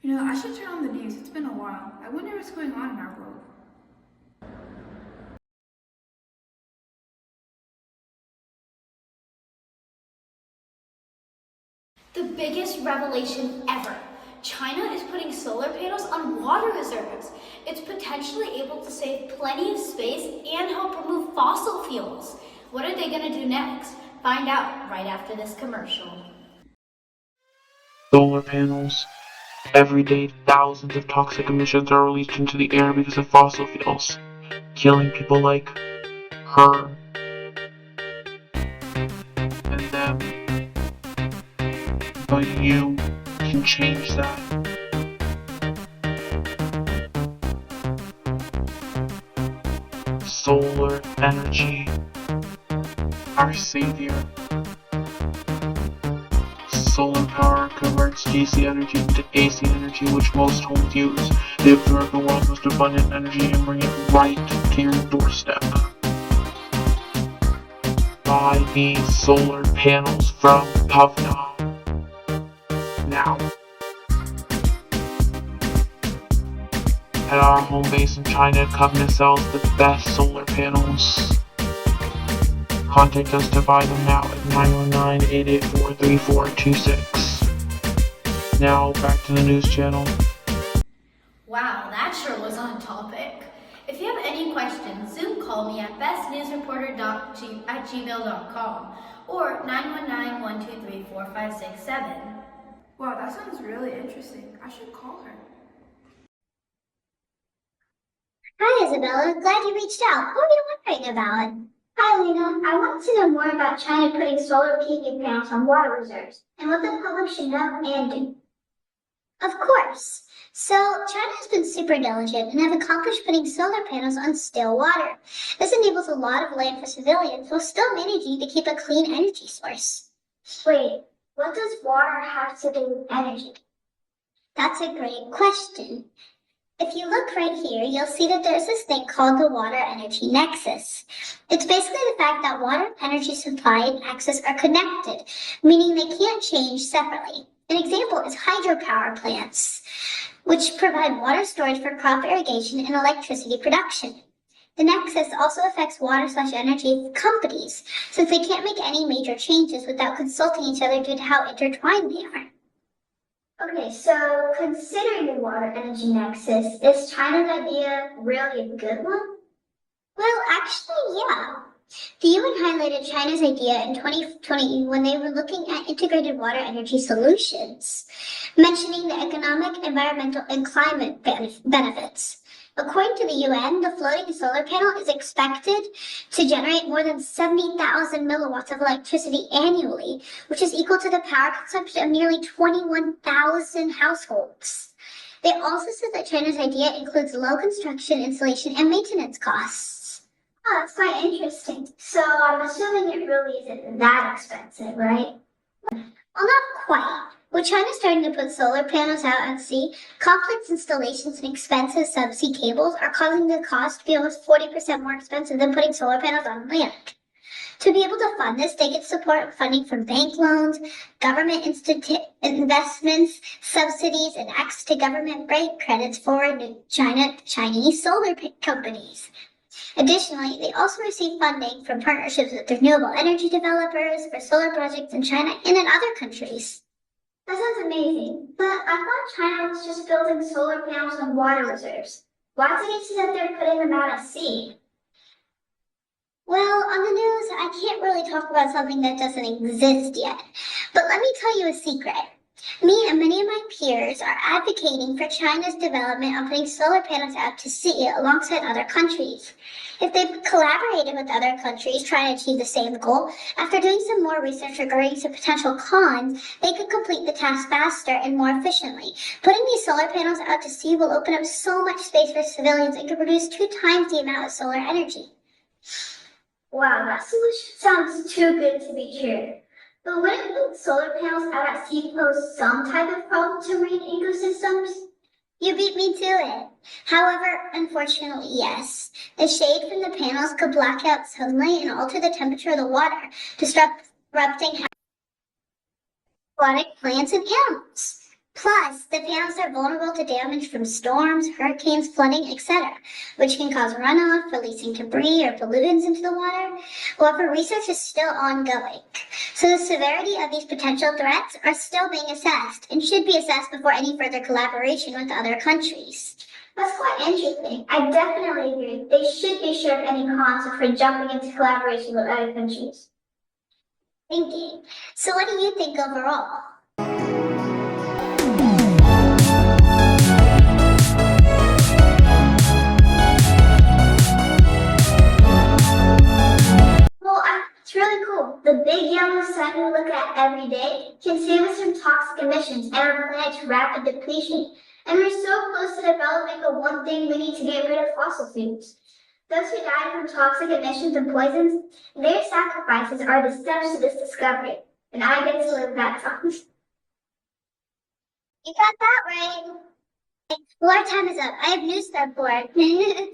I should turn on the news. It's been a while. I wonder what's going on in our world. The biggest revelation ever. China is putting solar panels on water reserves. It's potentially able to save plenty of space and help remove fossil fuels. What are they going to do next? Find out right after this commercial. Solar panels. Every day, thousands of toxic emissions are released into the air because of fossil fuels, killing people like her and them. But you can change that. Solar energy, our savior. Solar power converts DC energy into AC energy, which most homes use. They absorb the world's most abundant energy and bring it right to your doorstep. Buy these solar panels from Pavna now. At our home base in China, Kovna sells the best solar panels. Contact us to buy them now at 919-884-3426. Now, back to the news channel. Wow, that sure was on topic. If you have any questions, Zoom call me at bestnewsreporter@gmail.com or 919-123-4567. Wow, that sounds really interesting. I should call her. Hi, Isabella. Glad you reached out. What are you wondering about? Hi, Lena. I want to know more about China putting solar PV panels on water reserves and what the public should know and do. Of course. So, China has been super diligent and have accomplished putting solar panels on still water. This enables a lot of land for civilians while still managing to keep a clean energy source. Wait, what does water have to do with energy? That's a great question. If you look right here, you'll see that there's this thing called the water energy nexus. It's basically the fact that water, energy supply, and access are connected, meaning they can't change separately. An example is hydropower plants, which provide water storage for crop irrigation and electricity production. The nexus also affects water/energy companies, since they can't make any major changes without consulting each other due to how intertwined they are. Okay, so considering the water energy nexus, is China's idea really a good one? Well, actually, yeah. The UN highlighted China's idea in 2020 when they were looking at integrated water energy solutions, mentioning the economic, environmental, and climate benefits. According to the UN, the floating solar panel is expected to generate more than 70,000 milliwatts of electricity annually, which is equal to the power consumption of nearly 21,000 households. They also said that China's idea includes low construction, installation, and maintenance costs. Oh, that's quite interesting. So I'm assuming it really isn't that expensive, right? Well, not quite. With China starting to put solar panels out at sea, complex installations and expensive subsea cables are causing the cost to be almost 40% more expensive than putting solar panels on land. To be able to fund this, they get support funding from bank loans, government investments, subsidies, and access to government break credits for Chinese solar companies. Additionally, they also receive funding from partnerships with renewable energy developers for solar projects in China and in other countries. That sounds amazing, but I thought China was just building solar panels on water reserves. Why did they say that they're putting them out at sea? Well, on the news, I can't really talk about something that doesn't exist yet, but let me tell you a secret. Me and many of my peers are advocating for China's development of putting solar panels out to sea alongside other countries. If they've collaborated with other countries trying to achieve the same goal, after doing some more research regarding some potential cons, they could complete the task faster and more efficiently. Putting these solar panels out to sea will open up so much space for civilians and could produce 2 times the amount of solar energy. Wow, that solution sounds too good to be true. But wouldn't putting solar panels out at sea pose some type of problem to marine ecosystems? You beat me to it. However, unfortunately, yes. The shade from the panels could block out sunlight and alter the temperature of the water, disrupting aquatic plants and animals. Plus, the panels are vulnerable to damage from storms, hurricanes, flooding, etc., which can cause runoff, releasing debris or pollutants into the water. However, research is still ongoing, so the severity of these potential threats are still being assessed and should be assessed before any further collaboration with other countries. That's quite interesting. I definitely agree. They should be sure of any cons before jumping into collaboration with other countries. Thinking. So what do you think overall? Well, it's really cool. The big yellow sun we look at every day can save us from toxic emissions and our planet's rapid depletion. And we're so close to developing the one thing we need to get rid of fossil fuels. Those who died from toxic emissions and poisons, their sacrifices are the steps to this discovery. And I get to live that song. You got that right. Well, our time is up. I have news stuff for it.